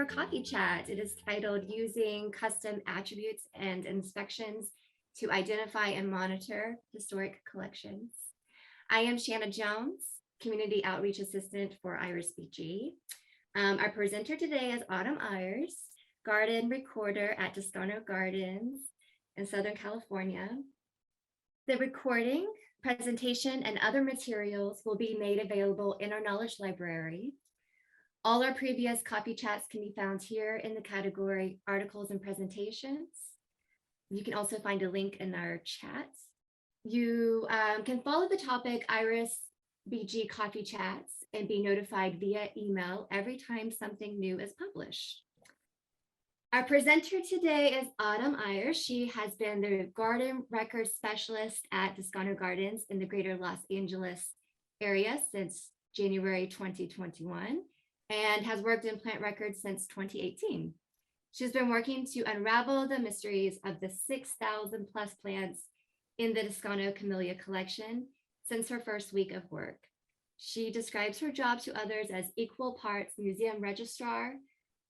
our coffee chat. It is titled Using Custom Attributes and Inspections to Identify and Monitor Historic Collections. I am Shanna Jones, Community Outreach Assistant for IrisBG. Our presenter today is Autumn Ayers, Garden Recorder at Descanso Gardens in Southern California. The recording, presentation, and other materials will be made available in our Knowledge Library. All our previous coffee chats can be found here in the category Articles and Presentations. You can also find a link in our chat. You can follow the topic IrisBG Coffee Chats and be notified via email every time something new is published. Our presenter today is Autumn Ayers. She has been the garden record specialist at Descanso Gardens in the greater Los Angeles area since January 2021 and has worked in plant records since 2018. She's been working to unravel the mysteries of the 6,000 plus plants in the Descanso Camellia collection since her first week of work. She describes her job to others as equal parts museum registrar,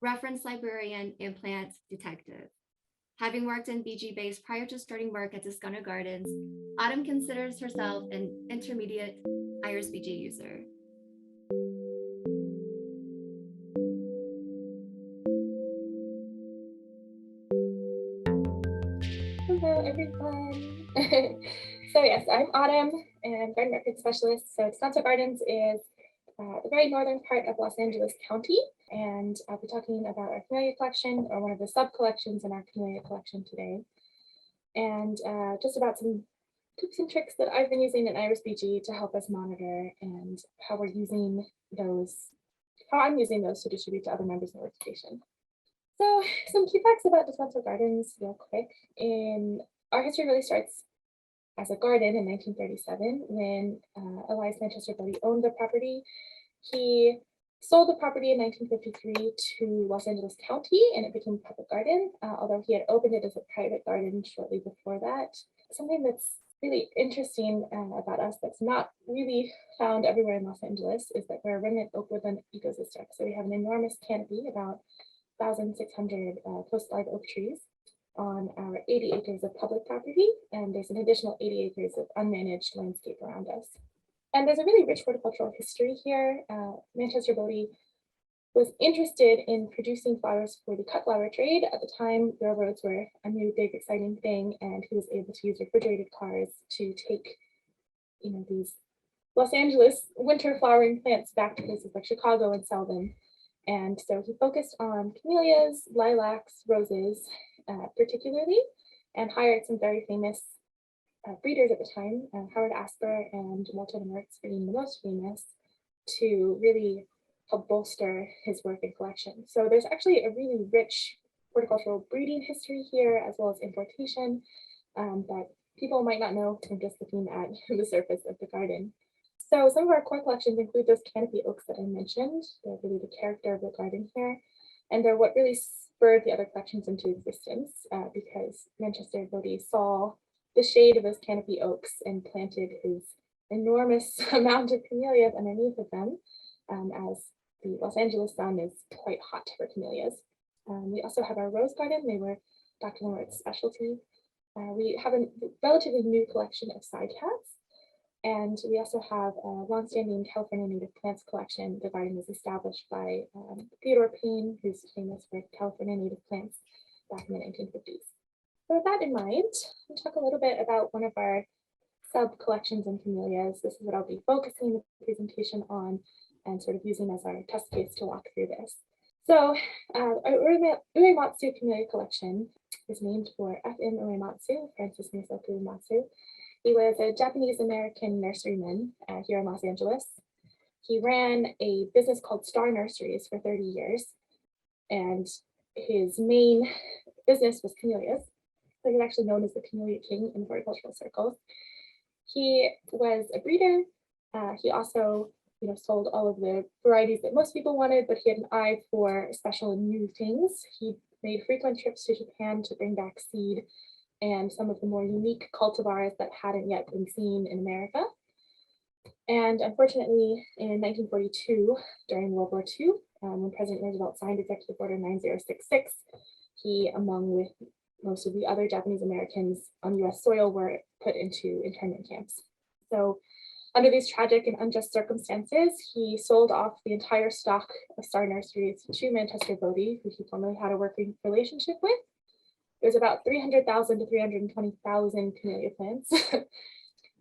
reference librarian, and plant detective. Having worked in BG base prior to starting work at Descanso Gardens, Autumn considers herself an intermediate IrisBG user. Hello, everyone. So yes, I'm Autumn, and garden record specialist. So Descanso Gardens is the very northern part of Los Angeles County, and I'll be talking about our Camellia collection, or one of the sub-collections in our Camellia collection today, and just about some tips and tricks that I've been using in IrisBG to help us monitor and how we're using those, how I'm using those to distribute to other members of the organization. So some key facts about Descanso Gardens real quick. Our history really starts as a garden in 1937 when Elias Manchester Bodie owned the property. He sold the property in 1953 to Los Angeles County and it became a public garden, although he had opened it as a private garden shortly before that. Something that's really interesting about us that's not really found everywhere in Los Angeles is that we're a remnant oak woodland ecosystem. So we have an enormous canopy, about 1,600 post live oak trees on our 80 acres of public property, and there's an additional 80 acres of unmanaged landscape around us. And there's a really rich horticultural history here. Manchester Bodie was interested in producing flowers for the cut flower trade. At the time, railroads were a new, big, exciting thing, and he was able to use refrigerated cars to take, these Los Angeles winter flowering plants back to places like Chicago and sell them. And so he focused on camellias, lilacs, roses, particularly, and hired some very famous breeders at the time, Howard Asper and Walter Mertz being the most famous, to really help bolster his work and collection. So there's actually a really rich horticultural breeding history here, as well as importation, that people might not know from just looking at the surface of the garden. So some of our core collections include those canopy oaks that I mentioned. They're really the character of the garden here. And they're what really spurred the other collections into existence because Manchester Bodie saw the shade of those canopy oaks and planted his enormous amount of camellias underneath of them, as the Los Angeles sun is quite hot for camellias. We also have our rose garden. They were Dr. Lawrence's specialty. We have a relatively new collection of sidecats. And we also have a longstanding California native plants collection. The garden was established by Theodore Payne, who's famous for California native plants back in the 1950s. So with that in mind, I'll talk a little bit about one of our sub-collections in camellias. This is what I'll be focusing the presentation on and sort of using as our test case to walk through this. So our Uyematsu Camellia collection is named for F.M. Uyematsu, Francis Miyasaku Uyematsu. He was a Japanese-American nurseryman here in Los Angeles. He ran a business called Star Nurseries for 30 years, and his main business was camellias. So he's actually known as the Camellia King in horticultural circles. He was a breeder. He also, sold all of the varieties that most people wanted, but he had an eye for special and new things. He made frequent trips to Japan to bring back seed and some of the more unique cultivars that hadn't yet been seen in America. And unfortunately, in 1942, during World War II, when President Roosevelt signed Executive Order 9066, he, along with most of the other Japanese Americans on US soil, were put into internment camps. So under these tragic and unjust circumstances, he sold off the entire stock of star nurseries to Manchester Bodie, who he formerly had a working relationship with. It was about 300,000 to 320,000 camellia plants,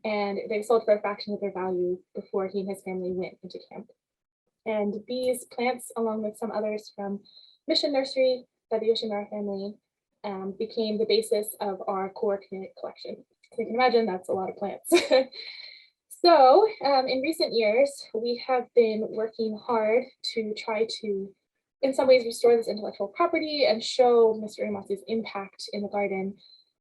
and they sold for a fraction of their value before he and his family went into camp. And these plants, along with some others from Mission Nursery by the Yoshimura family, became the basis of our core camellia collection. So you can imagine that's a lot of plants. So in recent years, we have been working hard to try to, in some ways, restore this intellectual property and show Mr. Uyematsu's impact in the garden,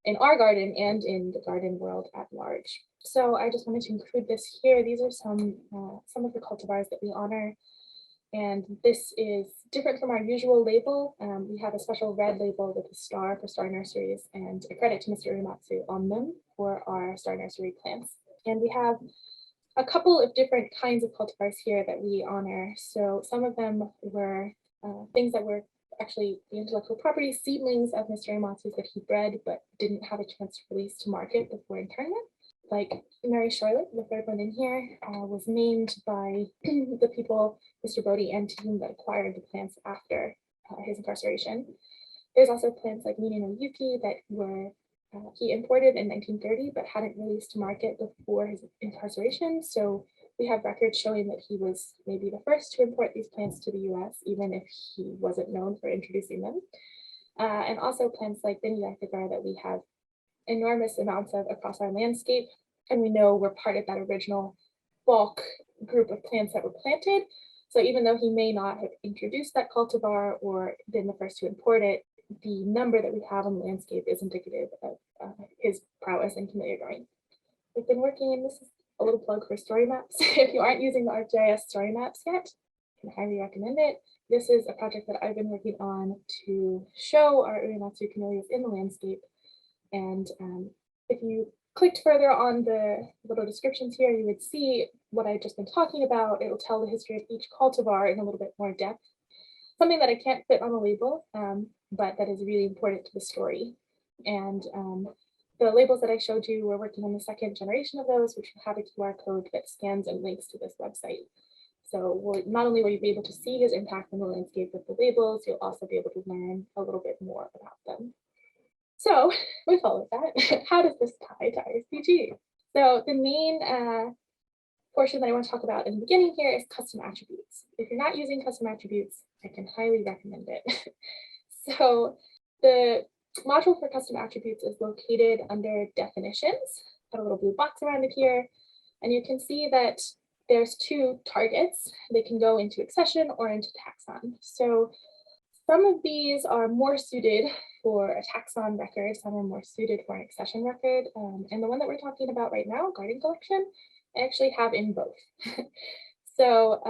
in our garden, and in the garden world at large. So I just wanted to include this here. These are some of the cultivars that we honor. And this is different from our usual label. We have a special red label with a star for star nurseries and a credit to Mr. Uyematsu on them for our star nursery plants. And we have a couple of different kinds of cultivars here that we honor. So some of them were things that were actually the intellectual property seedlings of Mr. Uyematsu's that he bred but didn't have a chance to release to market before internment. Like Mary Charlotte, the third one in here, was named by the people, Mr. Bodie and team that acquired the plants after his incarceration. There's also plants like Mini no Yuki that were he imported in 1930 but hadn't released to market before his incarceration. So we have records showing that he was maybe the first to import these plants to the US, even if he wasn't known for introducing them. And also plants like Binidakigar that we have enormous amounts of across our landscape. And we know we're part of that original bulk group of plants that were planted. So even though he may not have introduced that cultivar or been the first to import it, the number that we have on the landscape is indicative of his prowess in camellia growing. We've been working, this is a little plug for story maps. If you aren't using the ArcGIS story maps yet, I can highly recommend it. This is a project that I've been working on to show our Uyematsu camellias in the landscape. And if you clicked further on the little descriptions here, you would see what I've just been talking about. It will tell the history of each cultivar in a little bit more depth. Something that I can't fit on a label, but that is really important to the story. And the labels that I showed you, we're working on the second generation of those, which will have a QR code that scans and links to this website. So not only will you be able to see his impact on the landscape with the labels, you'll also be able to learn a little bit more about them. So with all of that, how does this tie to IrisBG? So the main portion that I want to talk about in the beginning here is custom attributes. If you're not using custom attributes, I can highly recommend it. So the module for custom attributes is located under definitions. Got a little blue box around it here. And you can see that there's two targets. They can go into accession or into taxon. So some of these are more suited for a taxon record, some are more suited for an accession record. And the one that we're talking about right now, garden collection, I actually have in both. So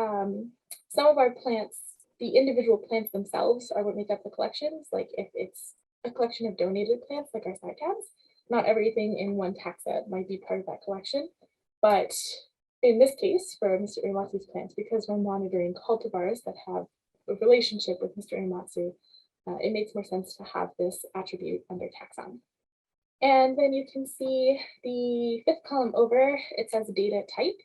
some of our plants, the individual plants themselves are what make up the collections. Like if it's a collection of donated plants, like our cycads, not everything in one taxa might be part of that collection. But in this case, for Mr. Uyematsu's plants, because we're monitoring cultivars that have a relationship with Mr. Uyematsu, it makes more sense to have this attribute under taxon. And then you can see the fifth column over, it says data type.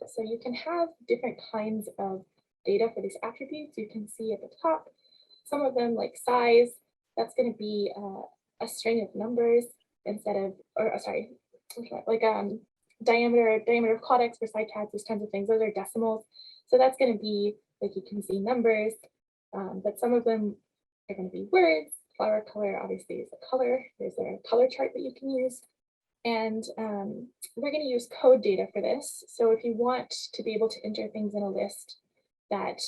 So you can have different kinds of data for these attributes. You can see at the top, some of them like size, that's going to be a string of numbers instead of, like diameter of caudex for cycads, those kinds of things. Those are decimals. So that's going to be, like you can see numbers, but some of them are going to be words. Flower color obviously is a color. There's a color chart that you can use. And we're going to use code data for this. So if you want to be able to enter things in a list that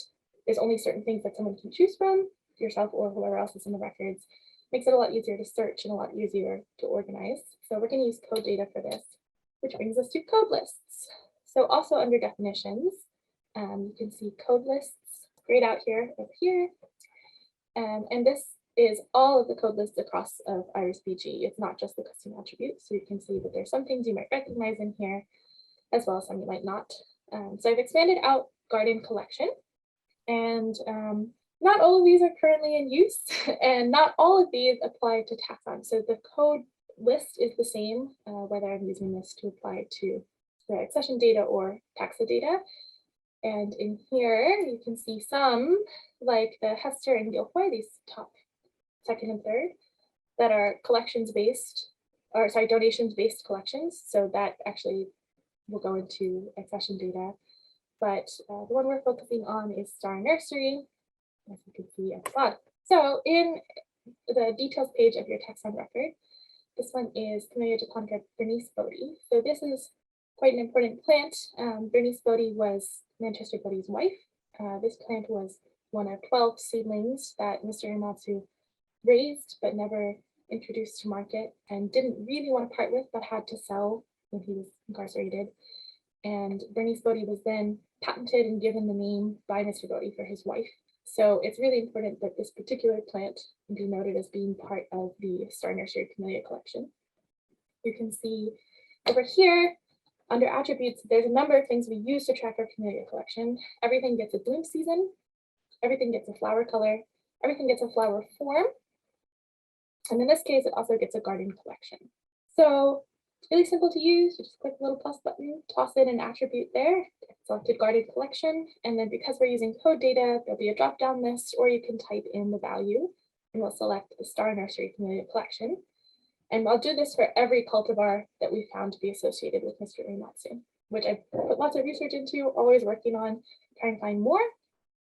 there's only certain things that someone can choose from, yourself or whoever else is in the records, makes it a lot easier to search and a lot easier to organize. So we're going to use code data for this, which brings us to code lists. So also under definitions, you can see code lists grayed out here over here. And this is all of the code lists across of IrisBG. It's not just the custom attributes. So you can see that there's some things you might recognize in here, as well as some you might not. So I've expanded out garden collection. And not all of these are currently in use, and not all of these apply to taxon. So the code list is the same, whether I'm using this to apply to the accession data or taxa data. And in here, you can see some, like the Hester and Gilfoy, these top second and third, that are collections-based, or sorry, donations-based collections. So that actually will go into accession data. But the one we're focusing on is Star Nursery, as you can see at the bottom. So in the details page of your taxon record, this one is Camellia japonica Bernice Bodie. So this is quite an important plant. Bernice Bodie was Manchester Bodie's wife. This plant was one of 12 seedlings that Mr. Uyematsu raised but never introduced to market and didn't really want to part with, but had to sell when he was incarcerated. And Bernice Bodie was then patented and given the name by Mr. Bodie for his wife. So it's really important that this particular plant be noted as being part of the Star Nursery Camellia collection. You can see over here, under attributes, there's a number of things we use to track our Camellia collection. Everything gets a bloom season, everything gets a flower color, everything gets a flower form. And in this case, it also gets a garden collection. So it's really simple to use. You just click the little plus button, toss in an attribute there, selected garden collection. And then because we're using code data, there'll be a drop-down list, or you can type in the value and we'll select the Star Nursery Camellia collection. And I'll do this for every cultivar that we found to be associated with Mr. Uyematsu, which I put lots of research into, always working on trying to find more.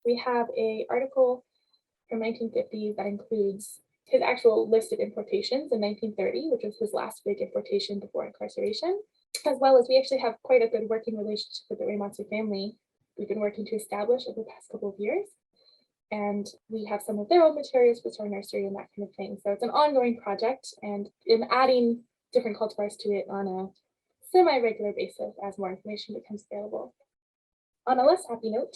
We have an article from 1950 that includes his actual list of importations in 1930, which was his last big importation before incarceration, as well as we actually have quite a good working relationship with the Uyematsu family. We've been working to establish over the past couple of years. And we have some of their own materials for our nursery and that kind of thing. So it's an ongoing project, and I'm adding different cultivars to it on a semi-regular basis as more information becomes available. On a less happy note,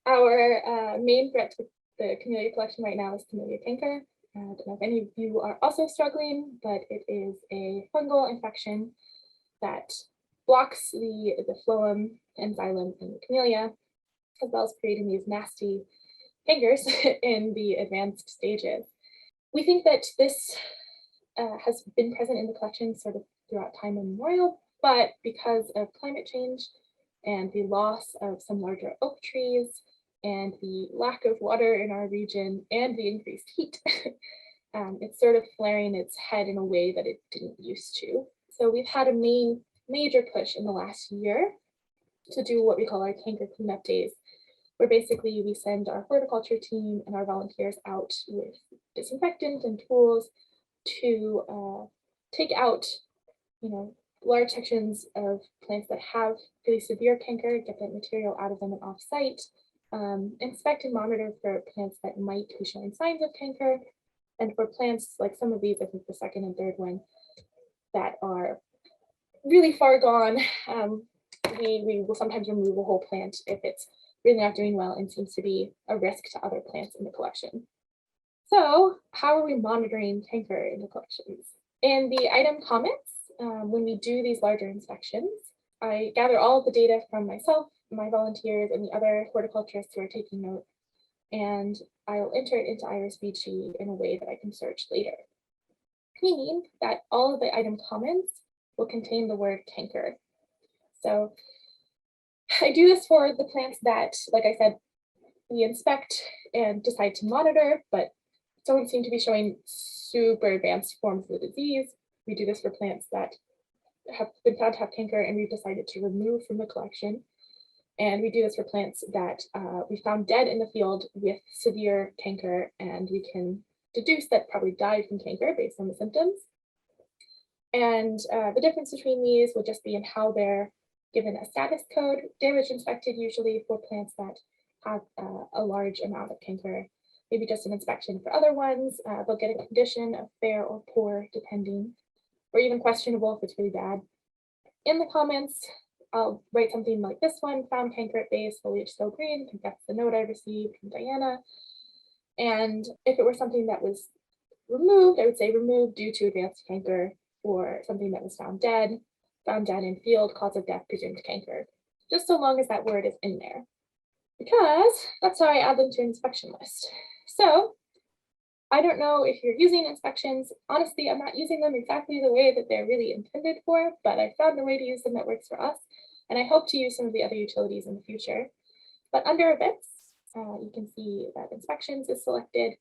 our main threat to the Camellia collection right now is Camellia canker. I don't know if any of you are also struggling, but it is a fungal infection that blocks the phloem and xylem in the Camellia, as well as creating these nasty cankers in the advanced stages. We think that this has been present in the collection sort of throughout time immemorial, but because of climate change and the loss of some larger oak trees and the lack of water in our region and the increased heat, it's sort of flaring its head in a way that it didn't used to. So we've had a major push in the last year to do what we call our canker cleanup days, where basically we send our horticulture team and our volunteers out with disinfectant and tools to take out, large sections of plants that have really severe canker, get that material out of them and off site, inspect and monitor for plants that might be showing signs of canker, and for plants like some of these, I think the second and third one, that are really far gone, we will sometimes remove a whole plant if it's really not doing well and seems to be a risk to other plants in the collection. So how are we monitoring canker in the collections? In the item comments, when we do these larger inspections, I gather all of the data from myself, my volunteers, and the other horticulturists who are taking note, and I'll enter it into IrisBG in a way that I can search later. Meaning that all of the item comments will contain the word canker. So I do this for the plants that, like I said, we inspect and decide to monitor, but don't seem to be showing super advanced forms of the disease. We do this for plants that have been found to have canker and we've decided to remove from the collection. And we do this for plants that we found dead in the field with severe canker, and we can deduce that probably died from canker based on the symptoms. And the difference between these would just be in how they're given a status code. Damage inspected usually for plants that have a large amount of canker, maybe just an inspection for other ones. They'll get a condition of fair or poor, depending, or even questionable if it's really bad. In the comments, I'll write something like this one: found canker at base, foliage still green. I think that's the note I received from Diana. And if it were something that was removed, I would say removed due to advanced canker, or something that was found dead in field, cause of death, presumed canker, just so long as that word is in there. because that's how I add them to an inspection list. So I don't know if you're using inspections. Honestly, I'm not using them exactly the way that they're really intended for, but I found a way to use them that works for us. And I hope to use some of the other utilities in the future. But under events, you can see that inspections is selected,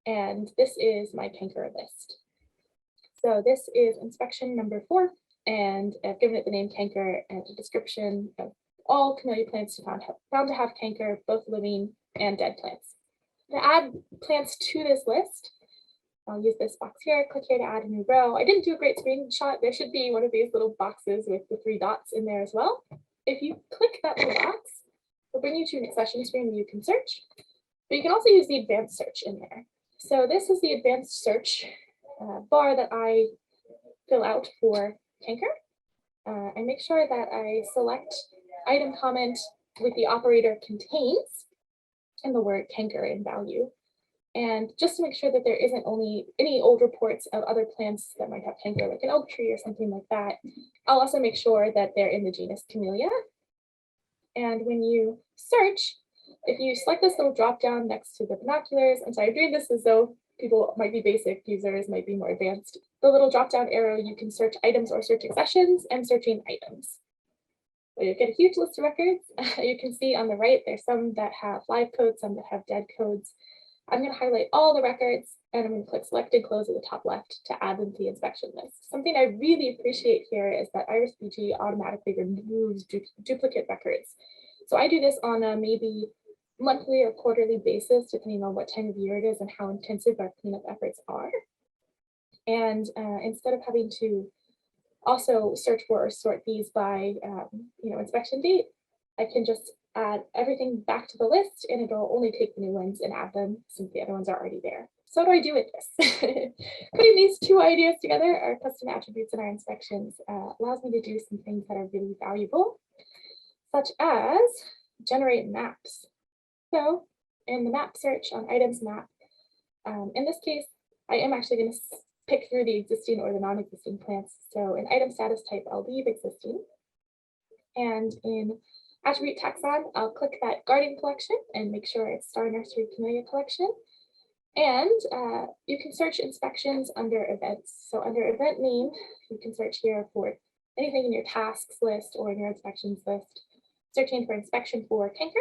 and this is my canker list. So this is inspection number 4, and I've given it the name canker and a description of all camellia plants found to have canker, both living and dead plants. To add plants to this list, I'll use this box here, click here to add a new row. I didn't do a great screenshot. There should be one of these little boxes with the 3 dots in there as well. If you click that little box, it'll bring you to an accession screen where you can search, but you can also use the advanced search in there. So this is the advanced search bar that I fill out for canker. I make sure that I select item comment with the operator contains and the word canker in value. And just to make sure that there isn't only any old reports of other plants that might have canker, like an oak tree or something like that, I'll also make sure that they're in the genus Camellia. And when you search, if you select this little drop down next to the binoculars, I'm sorry, I'm doing this as though people might be basic users, might be more advanced. The little drop down arrow, you can search items or search accessions and searching items. So you get a huge list of records. You can see on the right, there's some that have live codes, some that have dead codes. I'm going to highlight all the records and I'm going to click select and close at the top left to add them to the inspection list. Something I really appreciate here is that IrisBG automatically removes duplicate records. So I do this on a maybe monthly or quarterly basis, depending on what time of year it is and how intensive our cleanup efforts are. And instead of having to also search for or sort these by inspection date, I can just add everything back to the list and it'll only take the new ones and add them since the other ones are already there. So what do I do with this? Putting these 2 ideas together, our custom attributes in our inspections, allows me to do some things that are really valuable, such as generate maps. So in the map search on items map, in this case, I am actually going to pick through the existing or the non-existing plants. So in item status type, I'll leave existing. And in attribute taxon, I'll click that garden collection and make sure it's Star Nursery Camellia collection. And you can search inspections under events. So under event name, you can search here for anything in your tasks list or in your inspections list, searching for inspection for canker.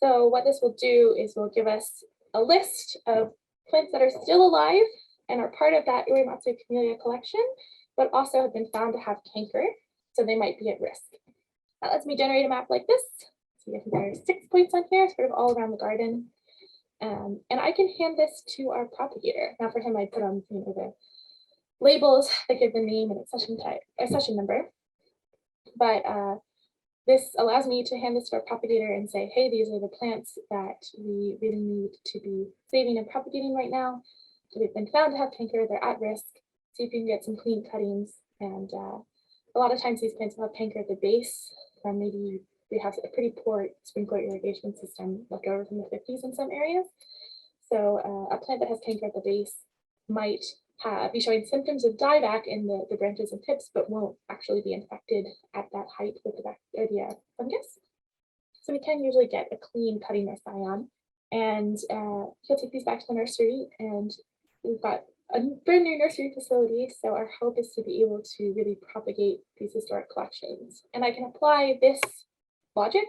So what this will do is will give us a list of plants that are still alive and are part of that Uyematsu Camellia collection, but also have been found to have canker, so they might be at risk. That lets me generate a map like this. So I think there's 6 points on here, sort of all around the garden. And I can hand this to our propagator. Now for him, I put on the labels that give the name and accession type, accession number. But this allows me to hand this to our propagator and say, hey, these are the plants that we really need to be saving and propagating right now. They've been found to have canker, they're at risk. See if you can get some clean cuttings. And a lot of times these plants will have canker at the base, or maybe we have a pretty poor sprinkler irrigation system left over from the 50s in some areas. So a plant that has canker at the base might be showing symptoms of dieback in the branches and tips, but won't actually be infected at that height with the bacteria fungus. So we can usually get a clean cutting or scion, and he'll take these back to the nursery, and we've got a brand new nursery facility. So our hope is to be able to really propagate these historic collections. And I can apply this logic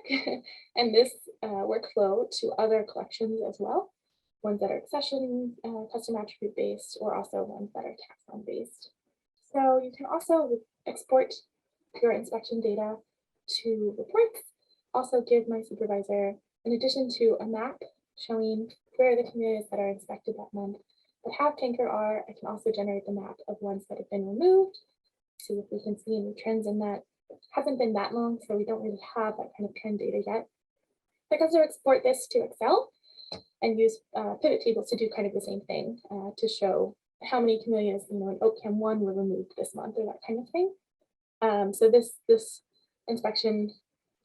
and this workflow to other collections as well. Ones that are accession, custom attribute based, or also ones that are taxon based. So you can also export your inspection data to reports. Also give my supervisor, in addition to a map showing where the camellias that are inspected that month that have canker are, I can also generate the map of ones that have been removed. See if we can see any trends in that. It hasn't been that long, so we don't really have that kind of trend data yet. I can also export this to Excel and use pivot tables to do kind of the same thing, to show how many camellias, in OakCam 1 were removed this month, or that kind of thing. So this inspection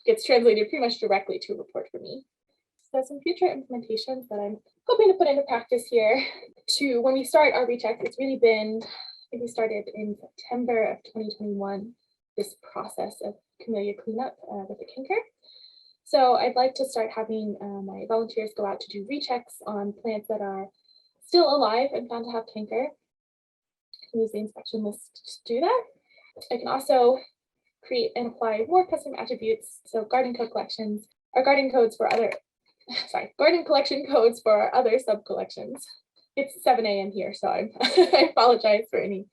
gets translated pretty much directly to a report for me. So some future implementations that I'm hoping to put into practice here to when we start our recheck, it's really been, I think we started in September of 2021, this process of camellia cleanup with the canker. So I'd like to start having my volunteers go out to do rechecks on plants that are still alive and found to have canker. Use the inspection list to do that. I can also create and apply more custom attributes. So garden code collections or garden codes for other, garden collection codes for other sub collections. It's 7 a.m. here, so I apologize for any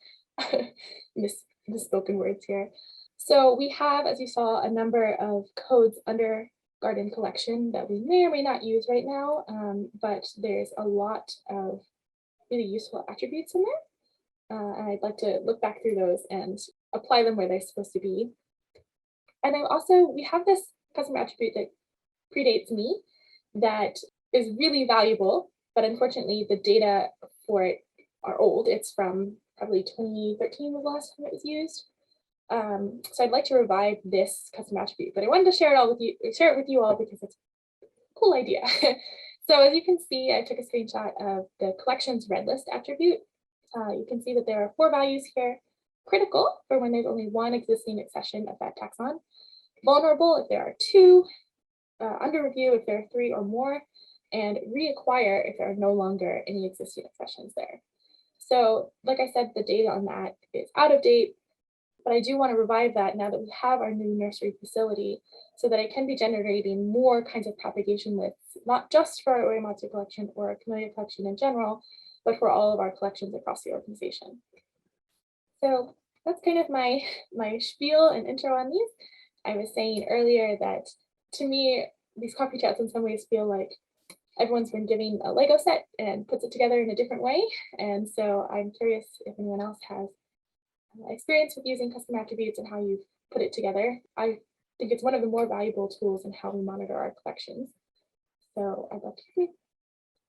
misspoken words here. So we have, as you saw, a number of codes under garden collection that we may or may not use right now, but there's a lot of really useful attributes in there. And I'd like to look back through those and apply them where they're supposed to be. And then also, we have this custom attribute that predates me that is really valuable, but unfortunately the data for it are old. It's from probably 2013 was the last time it was used. So I'd like to revive this custom attribute, but I wanted to share it with you all because it's a cool idea. So as you can see, I took a screenshot of the collections red list attribute. You can see that there are 4 values here: critical for when there's only 1 existing accession of that taxon, vulnerable if there are 2, under review if there are 3 or more, and reacquire if there are no longer any existing accessions there. So like I said, the data on that is out of date, but I do want to revive that now that we have our new nursery facility so that I can be generating more kinds of propagation lists, not just for our Uyematsu collection or our Camellia collection in general, but for all of our collections across the organization. So that's kind of my spiel and intro on these. I was saying earlier that to me, these coffee chats in some ways feel like everyone's been giving a Lego set and puts it together in a different way. And so I'm curious if anyone else has experience with using custom attributes and how you've put it together. I think it's one of the more valuable tools in how we monitor our collections. So I'd love to hear.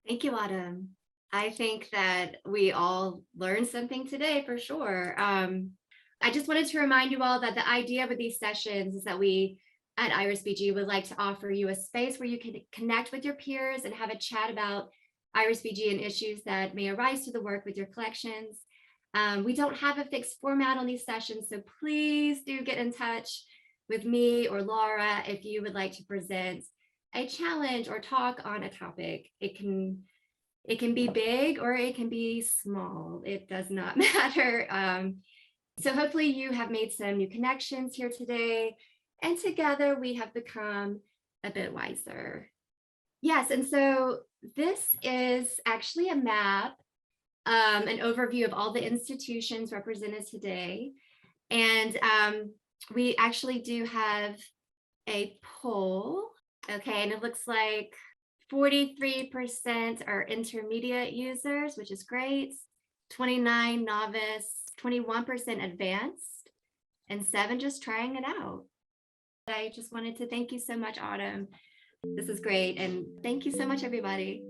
Thank you, Autumn. I think that we all learned something today for sure. I just wanted to remind you all that the idea with these sessions is that we at IrisBG would like to offer you a space where you can connect with your peers and have a chat about IrisBG and issues that may arise to the work with your collections. We don't have a fixed format on these sessions, so please do get in touch with me or Laura if you would like to present a challenge or talk on a topic. It can be big or it can be small. It does not matter. So hopefully you have made some new connections here today, and together we have become a bit wiser. Yes, and so this is actually a map, an overview of all the institutions represented today. And we actually do have a poll. Okay, and it looks like 43% are intermediate users, which is great. 29 novice, 21% advanced, and 7 just trying it out. I just wanted to thank you so much, Autumn. This is great, and thank you so much, everybody.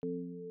you.